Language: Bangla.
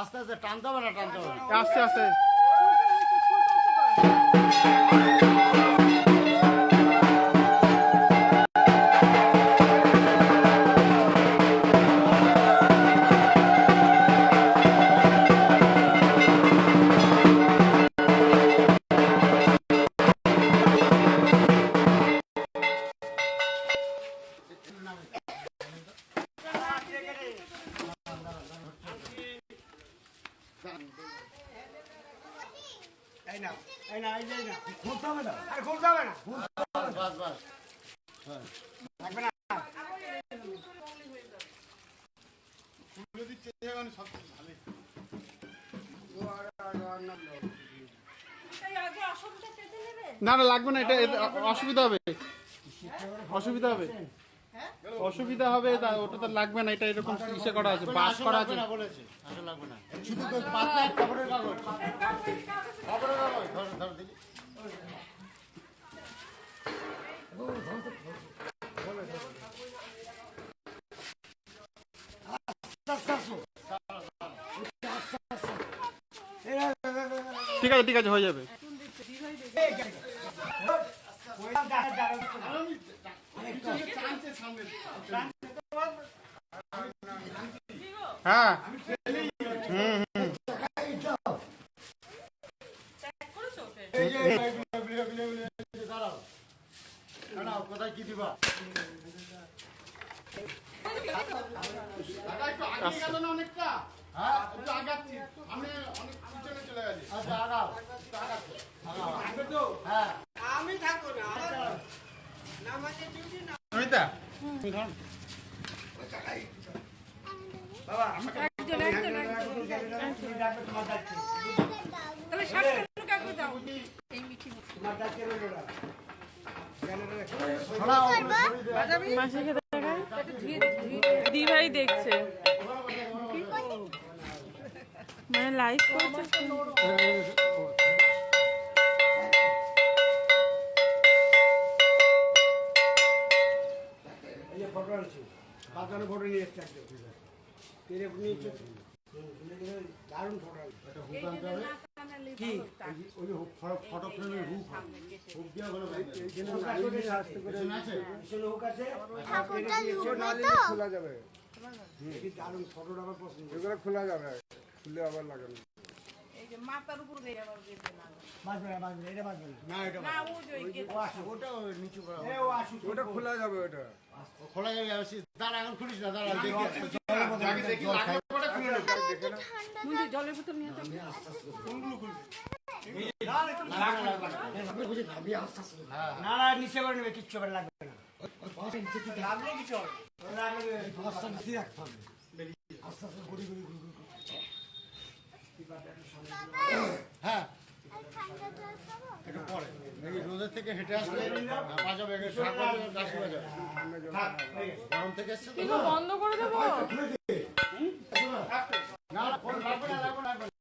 আস্তে আস্তে টানতে হবে না, টানতে হবে না। আস্তে আস্তে। এই না, এই না, এই না, খুলতে হবে না, আরে খুলতে হবে না, বাস বাস, হ্যাঁ লাগবে না। খুলে দিচ্ছে এখন সব ভালোই। না না লাগবে না, এটা অসুবিধা হবে, অসুবিধা হবে, অসুবিধা হবে। ওটা তো লাগবে না, এটা এরকম ইসে করা আছে, বাস করা আছে। বলেছে আসলে লাগবে না, শুধু তো পাতলা খবরের কাগজ, খবরের কাগজ ধর ধর দেখি। ঠিক আছে ঠিক আছে, হয়ে যাবে। হ্যাঁ দাঁড়াও, কোথায় কি দিবা? একটু আগে গেল না অনেকটা, হ্যাঁ একটু আগাচ্ছি, আমি অনেক পিছনে চলে গেছি। আচ্ছা আগাও, হ্যাঁ আমি থাকবো না, নামাজে ডিউটি না। অমিতা বাবা একজন একজন তোমার দায়িত্ব, তাহলে সামনে কাকু দাও এই মিঠি তোমার দায়িত্ব রইল না। মাসিকে দেখায় দি ভাই দেখছে মানে লাইভ করছে। এই যে ফটো আনছি, বাজারে ফটো নিয়ে এসছে একদম, পেরে নিয়ে এসছে, দারুণ ফটো আনছি। কি ওই যে ফটো ফ্রেমের হুক, হুক দিয়ে হলো এইখানে আসতে করে আছে। পিছনে হুক আছে, ঠাকুরটা লুবে তো খোলা যাবে, এই দারুণ ফটোটা আমার পছন্দ। এগুলো খোলা যাবে, খুলে আবার লাগানো। এই যে মাথার উপর দিয়ে আবার গেছে না বাজবে না, বাজবে না, এটা বাজবে না। না এটা না ও যে ওই ও আসুক, ওটা নিচু করা এ ও আসুক, ওটা খোলা যাবে, ওটা ও খোলা যাবে। দাঁড়া এখন খুলিস না, দাঁড়া দেখি আগে দেখি লাগবে পরে খুলে নেব। দেখে না, মুন্ডি জলের বোতল নিয়ে যাও না না নিচে করে নেবে, কিচ্ছু করে লাগবে না। লাগলে কিছু হবে, লাগলে বস্তা নিচে রাখতে হবে। আস্তে আস্তে ঘুরি ঘুরি ঘুরি ঘুরি করছে। হ্যাঁ একটু পরে দেখি রোদের থেকে হেঁটে আসলে বাজাবে, গাছ বাজাবে, গরম থেকে এসছে তো। বন্ধ করে দেবো না লাগবে না, লাগবে না, লাগবে না।